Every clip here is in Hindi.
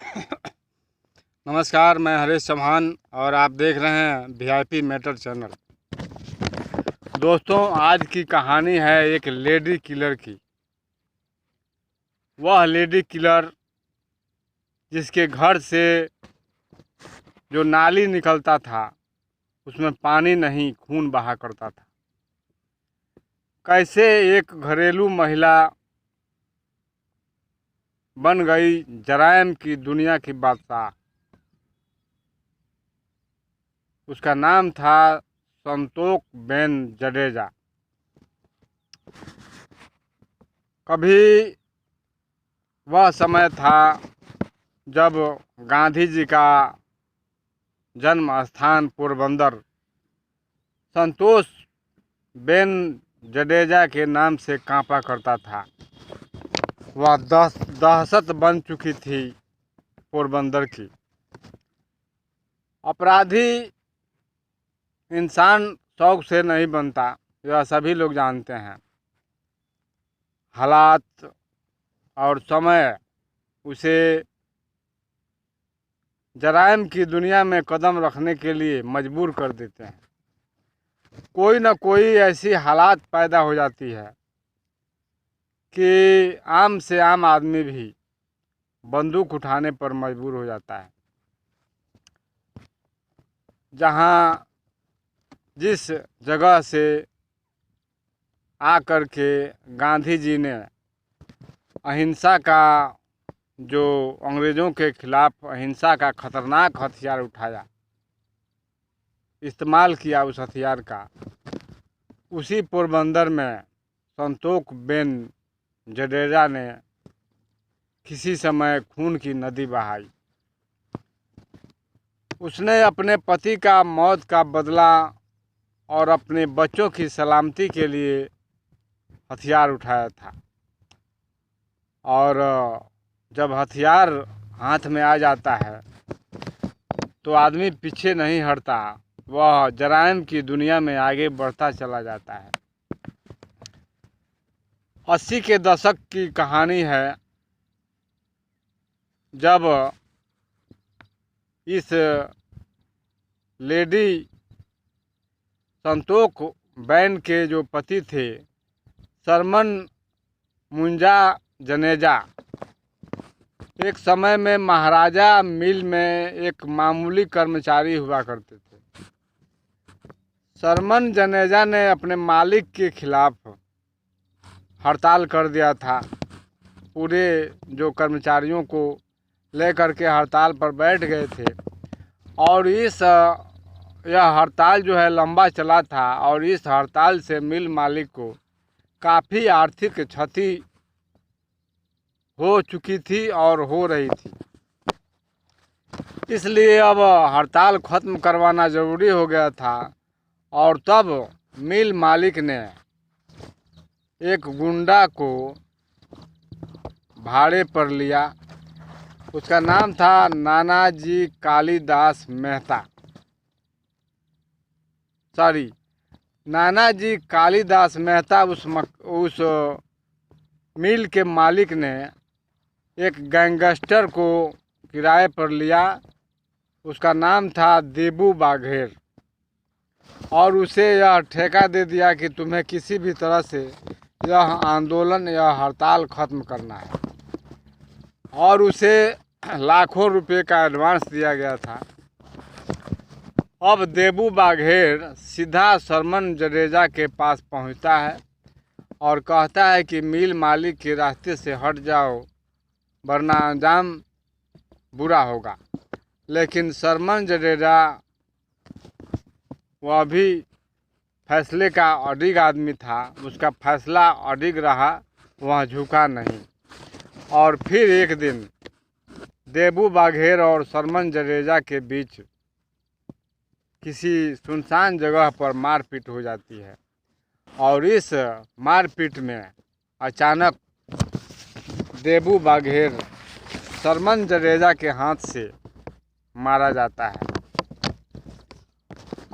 नमस्कार, मैं हरीश चौहान और आप देख रहे हैं वीआईपी मैटर चैनल। दोस्तों, आज की कहानी है एक लेडी किलर की। वह लेडी किलर जिसके घर से जो नाली निकलता था उसमें पानी नहीं, खून बहा करता था। कैसे एक घरेलू महिला बन गई जराइम की दुनिया की बादशाह। उसका नाम था संतोष बेन जडेजा। कभी वह समय था जब गांधी जी का जन्म स्थान पोरबंदर संतोष बेन जडेजा के नाम से कांपा करता था। वह दहशत बन चुकी थी पोरबंदर की। अपराधी इंसान शौक से नहीं बनता, यह सभी लोग जानते हैं। हालात और समय उसे जराइम की दुनिया में कदम रखने के लिए मजबूर कर देते हैं। कोई न कोई ऐसी हालात पैदा हो जाती है कि आम से आम आदमी भी बंदूक उठाने पर मजबूर हो जाता है। जहाँ जिस जगह से आकर के गांधी जी ने अहिंसा का, जो अंग्रेज़ों के खिलाफ अहिंसा का खतरनाक हथियार उठाया, इस्तेमाल किया उस हथियार का, उसी पोरबंदर में संतोष बेन जडेजा ने किसी समय खून की नदी बहाई। उसने अपने पति का मौत का बदला और अपने बच्चों की सलामती के लिए हथियार उठाया था। और जब हथियार हाथ में आ जाता है तो आदमी पीछे नहीं हटता, वह जराइम की दुनिया में आगे बढ़ता चला जाता है। 80 के दशक की कहानी है, जब इस लेडी संतोष बेन के जो पति थे सरमन मुंजा जनेजा, एक समय में महाराजा मिल में एक मामूली कर्मचारी हुआ करते थे। सरमन जनेजा ने अपने मालिक के खिलाफ हड़ताल कर दिया था। पूरे जो कर्मचारियों को लेकर के हड़ताल पर बैठ गए थे और यह हड़ताल जो है लंबा चला था और इस हड़ताल से मिल मालिक को काफ़ी आर्थिक क्षति हो चुकी थी और हो रही थी। इसलिए अब हड़ताल ख़त्म करवाना ज़रूरी हो गया था और तब मिल मालिक ने एक गुंडा को भाड़े पर लिया। उसका नाम था नानाजी कालीदास मेहता। नानाजी कालीदास मेहता। उस मिल के मालिक ने एक गैंगस्टर को किराए पर लिया। उसका नाम था देबू बाघेर और उसे यह ठेका दे दिया कि तुम्हें किसी भी तरह से यह आंदोलन, यह हड़ताल ख़त्म करना है, और उसे लाखों रुपए का एडवांस दिया गया था। अब देबू बाघेर सीधा सरमन जडेजा के पास पहुंचता है और कहता है कि मिल मालिक के रास्ते से हट जाओ वरना अंजाम बुरा होगा। लेकिन सरमन जडेजा वह भी फैसले का अडिग आदमी था। उसका फैसला अडिग रहा, वह झुका नहीं। और फिर एक दिन देबू बाघेर और सरमन जडेजा के बीच किसी सुनसान जगह पर मारपीट हो जाती है और इस मारपीट में अचानक देबू बाघेर सरमन जडेजा के हाथ से मारा जाता है।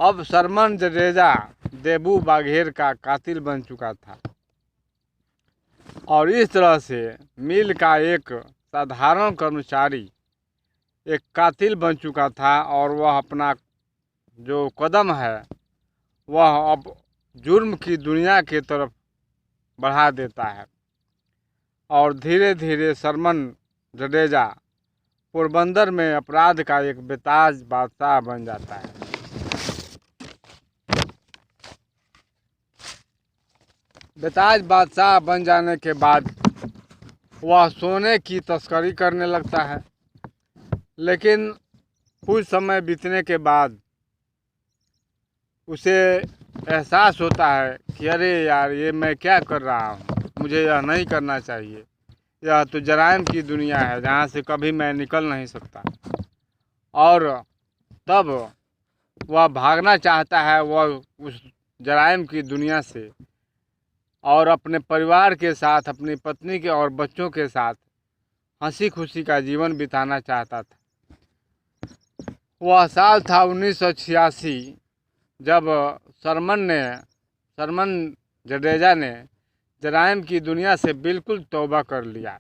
अब सरमन जडेजा देबू बाघेर का कातिल बन चुका था और इस तरह से मिल का एक साधारण कर्मचारी एक कातिल बन चुका था और वह अपना जो कदम है वह अब जुर्म की दुनिया की तरफ बढ़ा देता है और धीरे धीरे सरमन जडेजा पोरबंदर में अपराध का एक बेताज बादशाह बन जाता है। बेताज बादशाह बन जाने के बाद वह सोने की तस्करी करने लगता है, लेकिन कुछ समय बीतने के बाद उसे एहसास होता है कि अरे यार, ये मैं क्या कर रहा हूँ, मुझे यह नहीं करना चाहिए। यह तो जराइम की दुनिया है जहाँ से कभी मैं निकल नहीं सकता। और तब वह भागना चाहता है वह उस जराइम की दुनिया से और अपने परिवार के साथ, अपनी पत्नी के और बच्चों के साथ हंसी खुशी का जीवन बिताना चाहता था। वह साल था 1986 जब सरमन जडेजा ने जराइम की दुनिया से बिल्कुल तौबा कर लिया।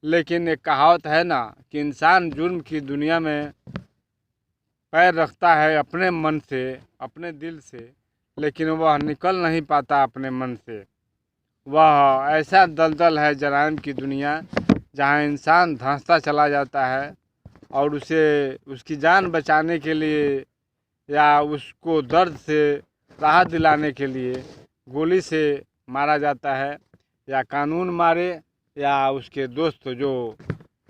लेकिन एक कहावत है ना कि इंसान जुर्म की दुनिया में पैर रखता है अपने मन से, अपने दिल से, लेकिन वह निकल नहीं पाता अपने मन से। वह ऐसा दलदल है जराइम की दुनिया जहाँ इंसान धंसता चला जाता है और उसे उसकी जान बचाने के लिए या उसको दर्द से राहत दिलाने के लिए गोली से मारा जाता है, या कानून मारे या उसके दोस्त जो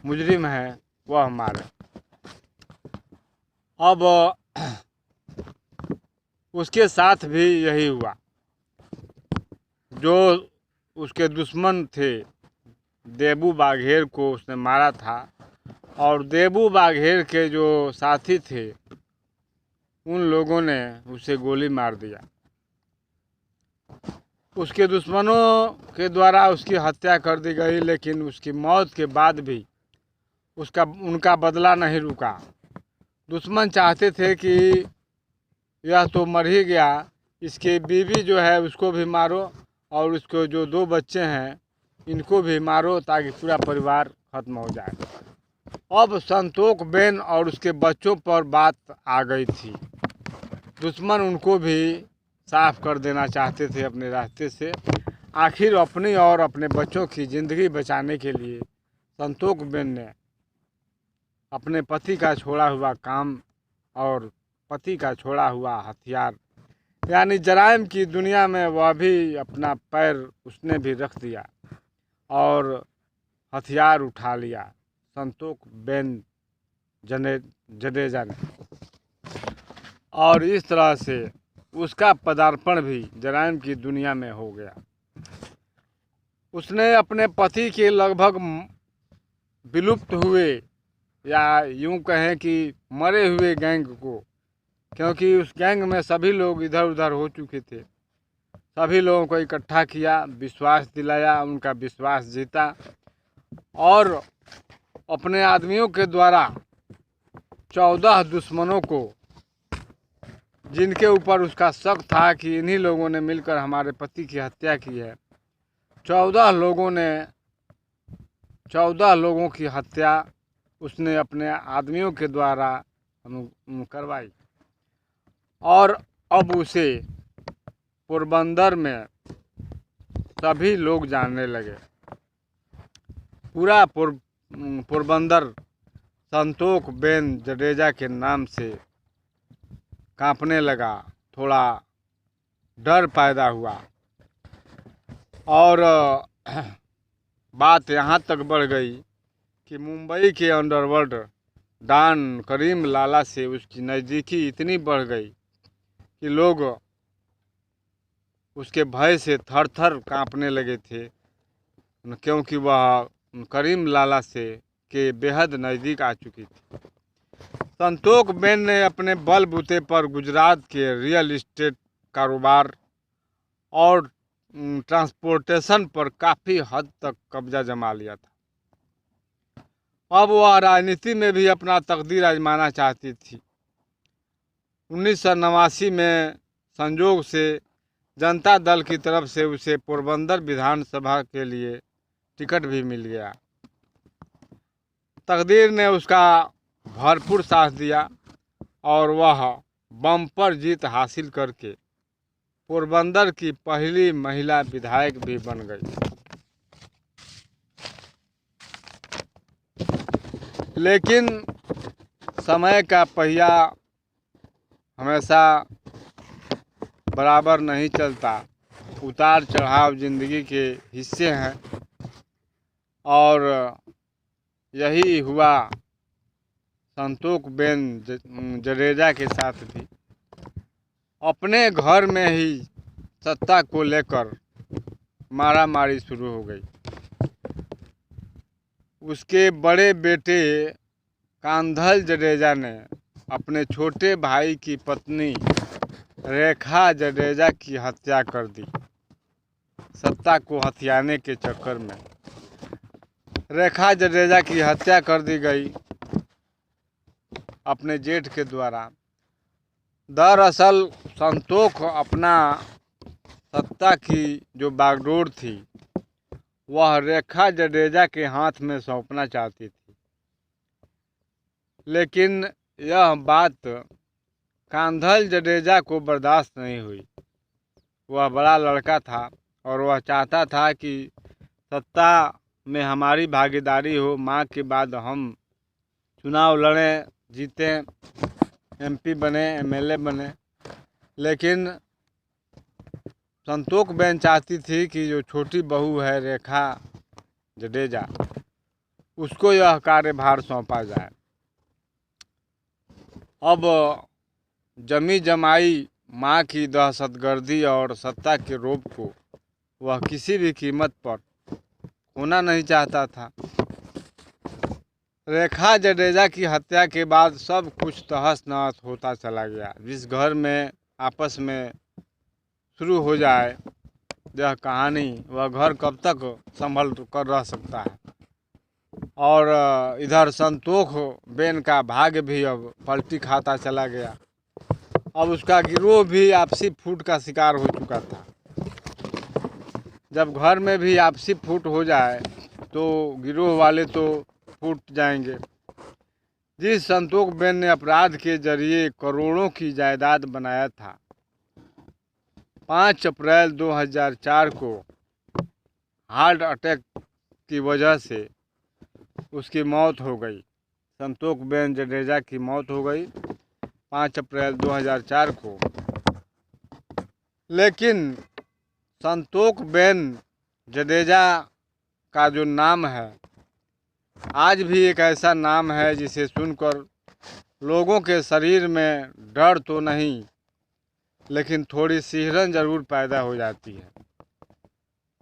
मुजरिम है वह मारे। अब उसके साथ भी यही हुआ। जो उसके दुश्मन थे देबू बाघेर को उसने मारा था और देबू बाघेर के जो साथी थे उन लोगों ने उसे गोली मार दिया। उसके दुश्मनों के द्वारा उसकी हत्या कर दी गई, लेकिन उसकी मौत के बाद भी उनका बदला नहीं रुका। दुश्मन चाहते थे कि यह तो मर ही गया, इसकी बीवी जो है उसको भी मारो और उसको जो 2 बच्चे हैं इनको भी मारो ताकि पूरा परिवार खत्म हो जाए। अब संतोष बेन और उसके बच्चों पर बात आ गई थी। दुश्मन उनको भी साफ कर देना चाहते थे अपने रास्ते से। आखिर अपनी और अपने बच्चों की ज़िंदगी बचाने के लिए संतोष बेन ने अपने पति का छोड़ा हुआ काम और पति का छोड़ा हुआ हथियार, यानी जराइम की दुनिया में वह भी अपना पैर उसने भी रख दिया और हथियार उठा लिया संतोष बेन जडेजा ने। और इस तरह से उसका पदार्पण भी जराइम की दुनिया में हो गया। उसने अपने पति के लगभग विलुप्त हुए या यूं कहें कि मरे हुए गैंग को, क्योंकि उस गैंग में सभी लोग इधर उधर हो चुके थे, सभी लोगों को इकट्ठा किया, विश्वास दिलाया, उनका विश्वास जीता और अपने आदमियों के द्वारा 14 दुश्मनों को, जिनके ऊपर उसका शक था कि इन्हीं लोगों ने मिलकर हमारे पति की हत्या की है, 14 लोगों की हत्या उसने अपने आदमियों के द्वारा करवाई। और अब उसे पोरबंदर में सभी लोग जानने लगे। पूरा पोरबंदर संतोष बेन जडेजा के नाम से कांपने लगा, थोड़ा डर पैदा हुआ। और बात यहाँ तक बढ़ गई कि मुंबई के अंडरवर्ल्ड डॉन करीम लाला से उसकी नज़दीकी इतनी बढ़ गई कि लोग उसके भय से थर थर कांपने लगे थे, क्योंकि वह करीम लाला से के बेहद नज़दीक आ चुकी थी। संतोष बेन ने अपने बलबूते पर गुजरात के रियल इस्टेट कारोबार और ट्रांसपोर्टेशन पर काफ़ी हद तक कब्जा जमा लिया था। अब वह राजनीति में भी अपना तकदीर आजमाना चाहती थी। 1989 में संजोग से जनता दल की तरफ से उसे पोरबंदर विधानसभा के लिए टिकट भी मिल गया। तकदीर ने उसका भरपूर साथ दिया और वह बम्पर जीत हासिल करके पोरबंदर की पहली महिला विधायक भी बन गई। लेकिन समय का पहिया हमेशा बराबर नहीं चलता, उतार चढ़ाव जिंदगी के हिस्से हैं और यही हुआ संतोकबेन जडेजा के साथ भी। अपने घर में ही सत्ता को लेकर मारामारी शुरू हो गई। उसके बड़े बेटे कांधल जडेजा ने अपने छोटे भाई की पत्नी रेखा जडेजा की हत्या कर दी। सत्ता को हथियाने के चक्कर में रेखा जडेजा की हत्या कर दी गई अपने जेठ के द्वारा। दरअसल संतोख अपना सत्ता की जो बागडोर थी वह रेखा जडेजा के हाथ में सौंपना चाहती थी, लेकिन यह बात कांधल जडेजा को बर्दाश्त नहीं हुई। वह बड़ा लड़का था और वह चाहता था कि सत्ता में हमारी भागीदारी हो, माँ के बाद हम चुनाव लड़ें, जीतें, एमपी बने, एमएलए बने। लेकिन संतोकबेन चाहती थी कि जो छोटी बहू है रेखा जडेजा, उसको यह कार्यभार सौंपा जाए। अब जमी जमाई माँ की दहशतगर्दी और सत्ता के रोब को वह किसी भी कीमत पर खोना नहीं चाहता था। रेखा जडेजा की हत्या के बाद सब कुछ तहस नहस होता चला गया। जिस घर में आपस में शुरू हो जाए यह कहानी, वह घर कब तक संभल कर रह सकता है। और इधर संतोकबेन का भाग्य भी अब पलटी खाता चला गया। अब उसका गिरोह भी आपसी फूट का शिकार हो चुका था। जब घर में भी आपसी फूट हो जाए तो गिरोह वाले तो फूट जाएंगे। जिस संतोकबेन ने अपराध के जरिए करोड़ों की जायदाद बनाया था, 5 अप्रैल 2004 को हार्ट अटैक की वजह से उसकी मौत हो गई। संतोकबेन जडेजा की मौत हो गई 5 अप्रैल 2004 को। लेकिन संतोकबेन जडेजा का जो नाम है आज भी एक ऐसा नाम है जिसे सुनकर लोगों के शरीर में डर तो नहीं, लेकिन थोड़ी सिहरन जरूर पैदा हो जाती है।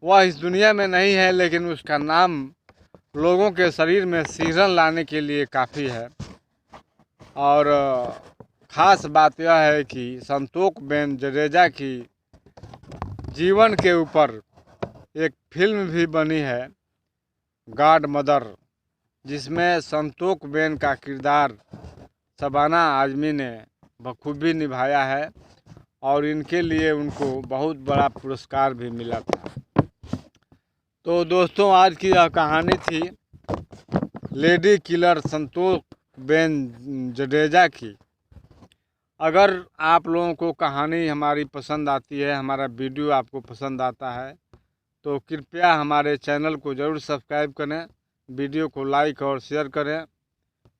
वह इस दुनिया में नहीं है, लेकिन उसका नाम लोगों के शरीर में सिहरन लाने के लिए काफ़ी है। और ख़ास बात यह है कि संतोकबेन जडेजा की जीवन के ऊपर एक फिल्म भी बनी है, गॉड मदर, जिसमें संतोकबेन का किरदार शबाना आजमी ने बखूबी निभाया है और इनके लिए उनको बहुत बड़ा पुरस्कार भी मिला था। तो दोस्तों, आज की यह कहानी थी लेडी किलर संतोकबेन जडेजा की। अगर आप लोगों को कहानी हमारी पसंद आती है, हमारा वीडियो आपको पसंद आता है, तो कृपया हमारे चैनल को ज़रूर सब्सक्राइब करें, वीडियो को लाइक और शेयर करें।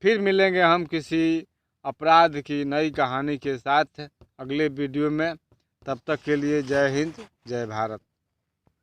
फिर मिलेंगे हम किसी अपराध की नई कहानी के साथ अगले वीडियो में। तब तक के लिए जय हिंद, जय भारत।